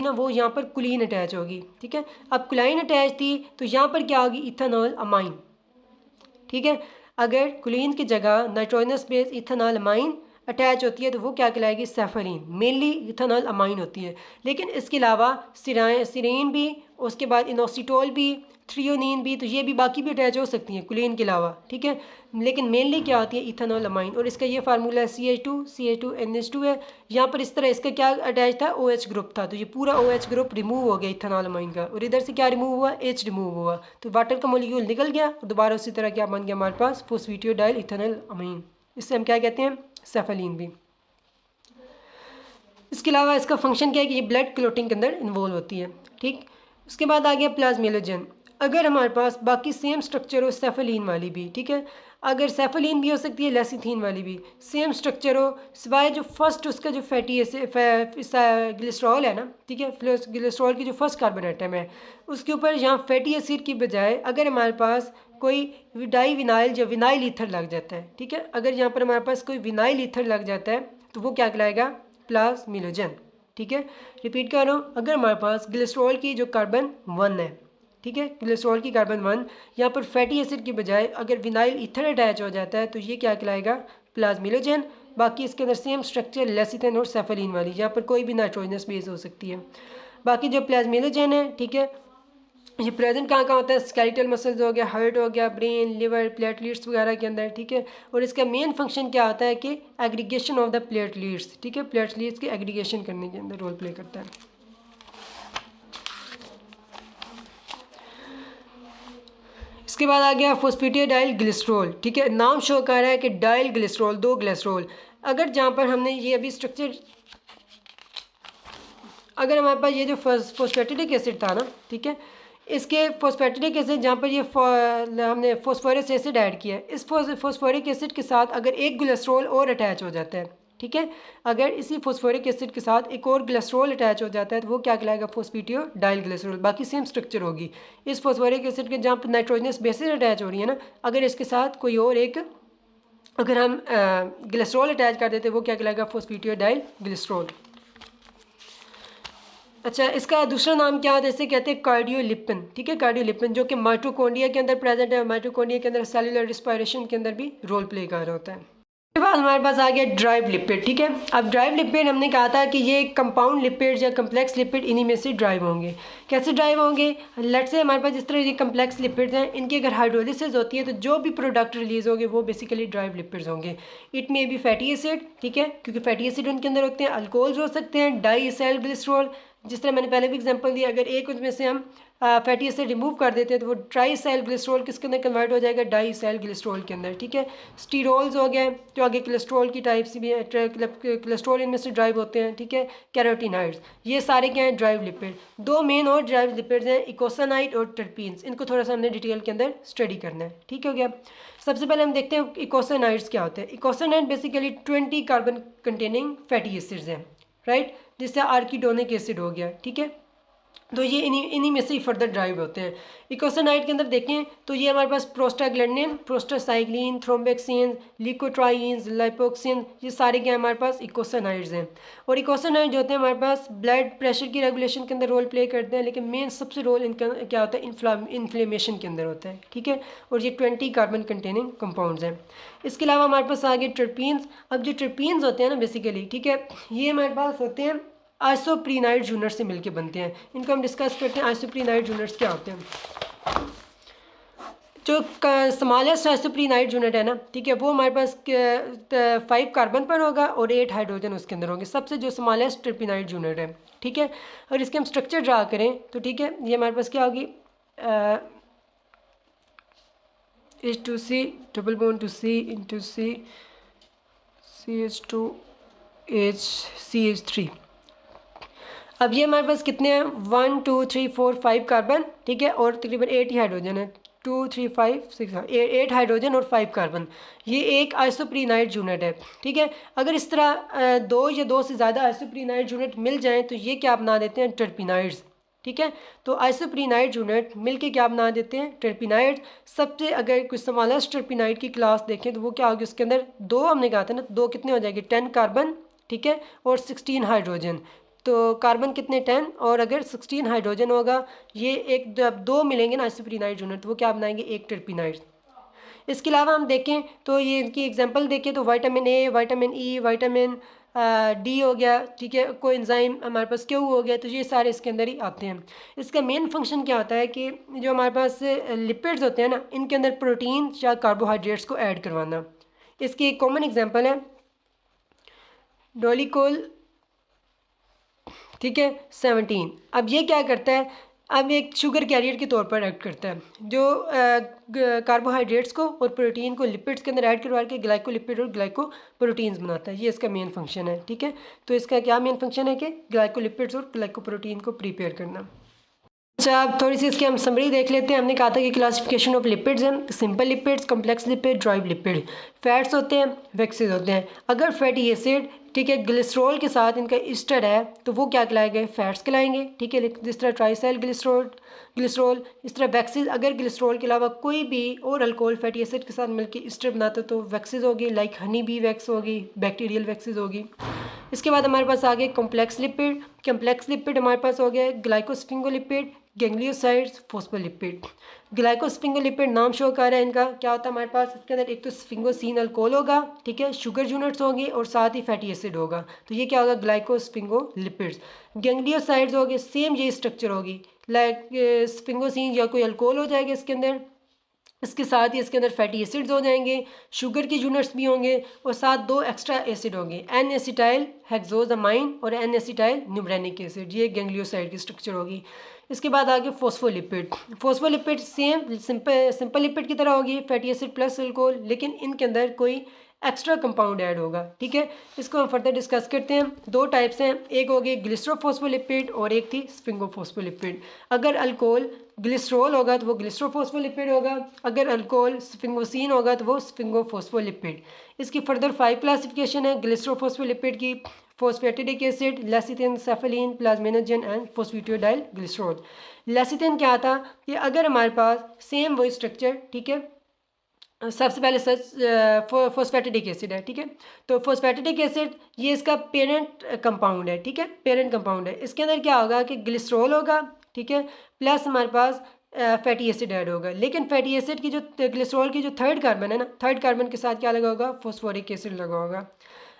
ना वो यहाँ पर कुलीन अटैच होगी, ठीक है। अब कुलाइन अटैच थी तो यहाँ पर क्या होगी, इथेनॉल अमाइन, ठीक है। अगर कुलीन की जगह nitrogenous base ethanol amine attach होती है तो वो क्या कहलाएगी, सेफलिन। मेनली इथेनॉल अमाइन होती है, लेकिन इसके अलावा सिरेन भी, उसके बाद इनोसिटोल भी, थ्रियोनिन भी, तो ये भी बाकी भी अटैच हो सकती हैं कुलीन के अलावा, ठीक है। लेकिन मेनली क्या होती है, इथेनॉल अमाइन। और इसका ये फार्मूला है CH2NH2 है। यहाँ पर इस तरह इसका क्या अटैच था, OH ग्रुप था, तो ये पूरा OH ग्रुप रिमूव हो गया इथेनॉल अमाइन का, और इधर से क्या रिमूव हुआ, H रिमूव हुआ, तो वाटर का मोलिक्यूल निकल गया और दोबारा उसी तरह क्या बन गया हमारे पास, फोस्फेटियोडाइल इथेनॉल अमाइन। इससे हम क्या कहते हैं, सेफलिन भी। इसके अलावा इसका फंक्शन क्या है कि ये ब्लड क्लोटिंग के अंदर इन्वॉल्व होती है, ठीक। उसके बाद आ गया प्लाज्मेलोजन। अगर हमारे पास बाकी सेम स्ट्रक्चर हो सेफलिन वाली भी, ठीक है, अगर सेफलिन भी हो सकती है, लेसिथीन वाली भी सेम स्ट्रक्चर हो, सिवाय जो फर्स्ट उसका जो फैटी ग्लिसरॉल है ना, ठीक है, ग्लिसरॉल की जो फर्स्ट कार्बन आइटम है उसके ऊपर यहाँ फैटी एसिड की बजाय अगर हमारे पास कोई डाई विनाइल या विनाइल ईथर लग जाता है, ठीक है, अगर यहाँ पर हमारे पास कोई विनाइल ईथर लग जाता है तो वो क्या कहलाएगा, प्लाज्मिलोजन, ठीक है। रिपीट कर रहा हूँ, अगर हमारे पास ग्लिसरॉल की जो कार्बन 1 है, ठीक है, ग्लिसरॉल की कार्बन 1, यहाँ पर फैटी एसिड की बजाय अगर विनाइल ईथर अटैच हो जाता है तो ये क्या कहलाएगा, प्लाज्मिलोजन। बाकी इसके अंदर सेम स्ट्रक्चर लेसिथिन और सेफलिन वाली, यहाँ पर कोई भी नाइट्रोजनस बेस हो सकती है। बाकी जो प्लाज्मिलोजन है, ठीक है, ये प्रेजेंट कहाँ कहाँ होता है, स्केलेटल मसल्स हो गया, हार्ट हो गया, ब्रेन, लिवर, प्लेटलेट्स वगैरह के अंदर, ठीक है। और इसका मेन फंक्शन क्या होता है कि एग्रीगेशन ऑफ द प्लेटलेट्स, ठीक है, प्लेटलेट्स की एग्रीगेशन करने के अंदर रोल प्ले करता है। इसके बाद आ गया फोस्फेटिडाइल ग्लिसरॉल, ठीक है, नाम शो कर रहा है कि डाइल ग्लिसरॉल, दो ग्लिसरॉल। अगर जहाँ पर हमने ये अभी स्ट्रक्चर, अगर हमारे पास ये जो फोस्फेटिडिक एसिड था ना, ठीक है, इसके फोस्फेटिडिक एसिड जहाँ पर ये हमने फोस्फोरस एसिड ऐड किया है, इस फोस्फोरिक एसिड के साथ अगर एक ग्लिसरॉल और अटैच हो जाता है, ठीक है, अगर इसी फोस्फोरिक एसिड के साथ एक और ग्लिसरॉल अटैच हो जाता है तो वो क्या कहलाएगा, फोस्फेटिडाइल ग्लिसरॉल। बाकी सेम स्ट्रक्चर होगी। इस फोस्फोरिक एसिड के जहाँ पर नाइट्रोजनस बेसिस अटैच हो रही है ना, अगर इसके साथ कोई और एक अगर हम ग्लिसरॉल अटैच कर देते हैं वो क्या कहलाएगा, फोस्फेटिडाइल ग्लिसरॉल। अच्छा, इसका दूसरा नाम क्या है, जैसे कहते हैं कार्डियोलिपिन, ठीक है, कार्डियोलिपिन, जो कि माइटोकॉन्ड्रिया के अंदर प्रेजेंट है, माइटोकॉन्ड्रिया के अंदर सेलुलर रिस्पायरेशन के अंदर भी रोल प्ले कर रहा होता है। उसके बाद हमारे पास आ गया ड्राइव लिपिड, ठीक है। अब ड्राइव लिपिड हमने कहा था कि ये कंपाउंड लिपिड या कम्प्लेक्स लिपिड इन्हीं में से ड्राइव होंगे। कैसे ड्राइव होंगे, लेट से हमारे पास जिस तरह ये कम्प्लेक्स लिपिड्स हैं, इनकी अगर हाइड्रोलिसिस होती है तो जो भी प्रोडक्ट रिलीज होंगे वो बेसिकली ड्राइव लिपिड्स होंगे। इट में भी फैटी एसिड, ठीक है, क्योंकि फैटी एसिड उनके अंदर होते हैं, अल्कोहल्स हो सकते हैं, डाई इसाइल ग्लिसरॉल, जिस तरह मैंने पहले भी एग्जांपल दिया, अगर एक उसमें से हम फैटी एसिड रिमूव कर देते हैं तो वो ट्राइसाइल ग्लिसरॉल किसके अंदर कन्वर्ट हो जाएगा, डाईसाइल ग्लिसरॉल के अंदर, ठीक है। स्टीरोल्स हो गए जो आगे कोलेस्ट्रॉल की टाइप से भी है, कोलेस्ट्रॉल इनमें से ड्राइव होते हैं, ठीक है। कैरोटीनॉइड्स, ये सारे क्या हैं, ड्राइव लिपिड। दो मेन और ड्राइव लिपिड्स हैं, इकोसानाइड और टर्पीन्स। इनको थोड़ा सा हमने डिटेल के अंदर स्टडी करना है, ठीक हो गया। सबसे पहले हम देखते हैं इकोसानाइड्स क्या होते हैं। Eicosanoid basically 20 carbon containing fatty acids हैं, राइट, जिससे आर्किडोनिक एसिड हो गया, ठीक है। तो ये इन्हीं में से ही फर्दर ड्राइव होते हैं। इकोसानाइड के अंदर देखें तो ये हमारे पास प्रोस्टाग्लैंडिन, प्रोस्टासाइक्लिन, थ्रोम्बेक्सिन, लिकोट्राइन्स, लाइपोक्सिन, ये सारे क्या हमारे पास इकोसानाइड्स हैं। और इकोसानाइड जो होते हैं हमारे पास ब्लड प्रेशर की रेगुलेशन के अंदर रोल प्ले करते हैं, लेकिन मेन सबसे रोल इनका क्या होता है, इन्फ्लेमेशन के अंदर होता है, ठीक है। और ये 20 कार्बन कंटेनिंग कंपाउंड्स हैं। इसके अलावा हमारे पास आगे टर्पीन्स। अब जो टर्पीन्स होते हैं ना बेसिकली, ठीक है, ये हमारे पास होते हैं आइसोप्रीनाइड जूनर से मिलके बनते हैं। इनको हम डिस्कस करते हैं, आइसोप्रीनाइड जूनर्स क्या होते हैं। जो स्मॉलेस्ट आइसोप्रीनाइड यूनिट है ना, ठीक है, वो हमारे पास 5 कार्बन पर होगा और 8 हाइड्रोजन उसके अंदर होंगे। सबसे जो स्मॉलेस्ट ट्रिपिनाइड यूनिट है, ठीक है। और इसके हम स्ट्रक्चर ड्रा करें तो ठीक है, ये हमारे पास क्या होगी, H2C double bond to C into C CH2HCH3। अब ये हमारे पास कितने हैं, 1 2 3 4 5 कार्बन, ठीक है, और तकरीबन 8 ही हाइड्रोजन है, 2 3 5 6 8 हाइड्रोजन और 5 कार्बन। ये एक आइसोप्रीनाइड यूनिट है, ठीक है। अगर इस तरह दो या दो से ज़्यादा आइसोप्रीनाइड यूनिट मिल जाएं तो ये क्या बना देते हैं, टर्पिनाइड्स, ठीक है। तो आइसोप्रीनाइड यूनिट मिलके क्या बना देते हैं, टर्पिनाइड। सबसे अगर कुछ स्मॉलेस्ट टर्पिनाइड की क्लास देखें तो वो क्या होगी, उसके अंदर दो हमने कहा था ना, दो कितने हो जाएंगे, 10 कार्बन, ठीक है, और 16 हाइड्रोजन। तो कार्बन कितने 10, और अगर 16 हाइड्रोजन होगा, ये एक जब दो मिलेंगे ना आइसोप्रीनाइड यूनिट, तो वो क्या बनाएंगे, एक टर्पीनाइड। इसके अलावा हम देखें तो ये इनकी एग्जांपल देखें तो vitamin A, vitamin E, vitamin D हो गया, ठीक है, कोई एंजाइम हमारे पास क्यू हो गया, तो ये सारे इसके अंदर ही आते हैं। इसका मेन फंक्शन क्या होता है कि जो हमारे पास लिपिड्स होते हैं ना, इनके अंदर प्रोटीन या कार्बोहाइड्रेट्स को ऐड करवाना। इसकी एक कॉमन एग्जांपल है डोलिकोल, ठीक है, 17। अब ये क्या करता है, अब एक शुगर कैरियर के तौर पर एक्ट करता है, जो कार्बोहाइड्रेट्स को और प्रोटीन को लिपिड्स के अंदर ऐड करवा के ग्लाइकोलिपिड और ग्लाइकोप्रोटीन्स बनाता है। ये इसका मेन फंक्शन है, ठीक है। तो इसका क्या मेन फंक्शन है कि ग्लाइकोलिपिड्स और ग्लाइकोप्रोटीन को प्रिपेयर करना। अच्छा, अब थोड़ी सी इसकी हम समरी देख लेते हैं। हमने कहा था कि क्लासिफिकेशन ऑफ लिपिड्स हैं, simple lipids, complex lipid, dry lipid. Fats होते हैं, वेक्सेस होते हैं। अगर फैटी एसिड, ठीक है, ग्लिसरॉल के साथ इनका ईस्टर है तो वो क्या कहलाएंगे, फैट्स कहलाएंगे, ठीक है। जिस तरह ट्राइसाइल ग्लिसरॉल, इस तरह वैक्सेस, अगर ग्लिसरॉल के अलावा कोई भी और अल्कोहल फैटी एसिड के साथ मिलकर ईस्टर बनाते तो वैक्सेस होगी, लाइक हनी बी वैक्स होगी, बैक्टीरियल वैक्सेस होगी। इसके बाद हमारे पास आ गए कॉम्प्लेक्स लिपिड। कॉम्प्लेक्स लिपिड हमारे पास हो गया ग्लाइकोस्फिंगोलिपिड, गैंग्लियोसाइड्स, फोस्फोलिपिड। ग्लाइकोस्फिंगोलिपिड नाम शो कर रहा है इनका, क्या होता है हमारे पास इसके अंदर, एक तो स्फिंगोसिन अल्कोहल होगा, ठीक है, शुगर यूनिट्स होंगी और साथ ही फैटी एसिड होगा, तो ये क्या होगा, ग्लाइकोस्फिंगोलिपिड्स। गैंग्लियोसाइड्स होगी, सेम ये स्ट्रक्चर होगी, लाइक स्फिंगोसिन या कोई अल्कोहल हो जाएगा इसके अंदर, इसके साथ ही इसके अंदर फैटी एसिड्स हो जाएंगे, शुगर के यूनिट्स भी होंगे और साथ दो एक्स्ट्रा एसिड होंगे, एन एसिटाइल हेक्सोजामाइन और एन एसिटाइल न्यूमरेनिक एसिड। ये गैंग्लियोसाइड की स्ट्रक्चर होगी। इसके बाद आगे phospholipid. Phospholipid same simple lipid की तरह होगी, फैटी एसिड प्लस अल्कोहल, लेकिन इनके अंदर कोई एक्स्ट्रा कंपाउंड ऐड होगा, ठीक है। इसको हम फर्दर डिस्कस करते हैं। दो टाइप्स हैं, एक होगी ग्लिसरोफोस्फोलिपिड और एक थी स्फिंगोफोस्फोलिपिड। अगर अल्कोहल ग्लिसरॉल होगा तो वो ग्लिसरोफोस्फोलिपिड होगा, अगर अल्कोहल स्फिंगोसिन होगा तो वो स्फिंगोफोस्फोलिपिड। इसकी फर्दर 5 क्लासिफिकेशन है ग्लिसरोफोस्फोलिपिड की: phosphatidic acid, lecithin, cephalin, plasminogen and phosphatidyl glycerol. Lecithin क्या था कि अगर हमारे पास सेम वही स्ट्रक्चर, ठीक है, सबसे पहले सच फॉस्फेटिडिक एसिड है, ठीक है, तो फॉस्फेटिडिक एसिड ये इसका पेरेंट कंपाउंड है, ठीक है, पेरेंट कंपाउंड है। इसके अंदर क्या होगा कि ग्लिसरॉल होगा, ठीक है, प्लस हमारे पास फैटी एसिड ऐड होगा, लेकिन फैटी एसिड की जो ग्लिसरॉल की जो थर्ड कार्बन है ना, थर्ड कार्बन के साथ क्या लगा होगा, फॉस्फोरिक एसिड लगा होगा।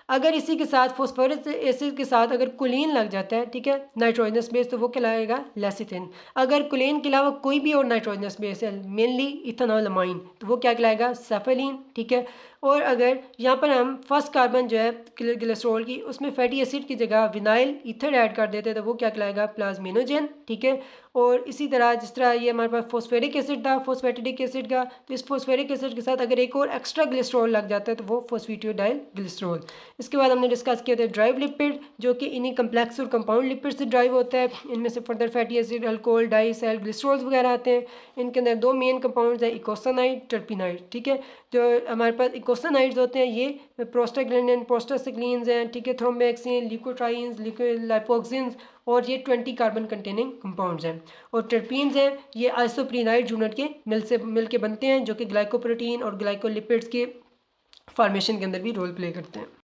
अगर इसी के साथ फॉस्फोरस एसिड के साथ अगर कुलीन लग जाता है, ठीक है, नाइट्रोजनस बेस, तो वो कहलाएगा लेसिथिन। अगर कुलीन के अलावा कोई भी और नाइट्रोजनस बेस है, मेनली इथेनॉलमाइन, तो वो क्या कहलाएगा, सेफेलिन, ठीक है। और अगर यहाँ पर हम फर्स्ट कार्बन जो है ग्लिसरॉल की, उसमें फैटी एसिड की जगह विनाइल ईथर ऐड कर देते हैं तो वो क्या कहलाएगा, प्लाज्मिनोजन, ठीक है। और इसी तरह जिस तरह ये हमारे पास फॉस्फेरिक एसिड था, फॉस्फेटिडिक एसिड का, तो इस फॉस्फेरिक एसिड के साथ अगर एक और एक्स्ट्रा ग्लिसरॉल लग जाता है तो वो फॉस्फेटिडाइल ग्लिसरॉल। इसके बाद हमने डिस्कस किया था ड्राइव लिपिड, जो कि इन्हीं कम्प्लेक्स और कंपाउंड लिपिड से ड्राइव होता है। इनमें से further fatty acid, alcohol, diacyl, glycerols वगैरह आते हैं। इनके अंदर दो मेन कंपाउंड्स हैं, इकोसानाइड, टर्पिनाइड, ठीक है। जो हमारे पास इकोसानाइड्स होते हैं ये प्रोस्टाग्लैंडिन, प्रोस्टासिक्लिन्स हैं, ठीक है, थ्रोम्बोएक्सिन, ल्यूकोट्राइन्स, लाइपोक्सिन्स, और ये 20 कार्बन कंटेनिंग कंपाउंड्स हैं। और टर्पीन्स हैं, ये आइसोप्रीनाइड यूनिट के मिल के बनते हैं, जो कि ग्लाइकोप्रोटीन और ग्लाइकोलिपिड्स के फॉर्मेशन के अंदर भी रोल प्ले करते हैं।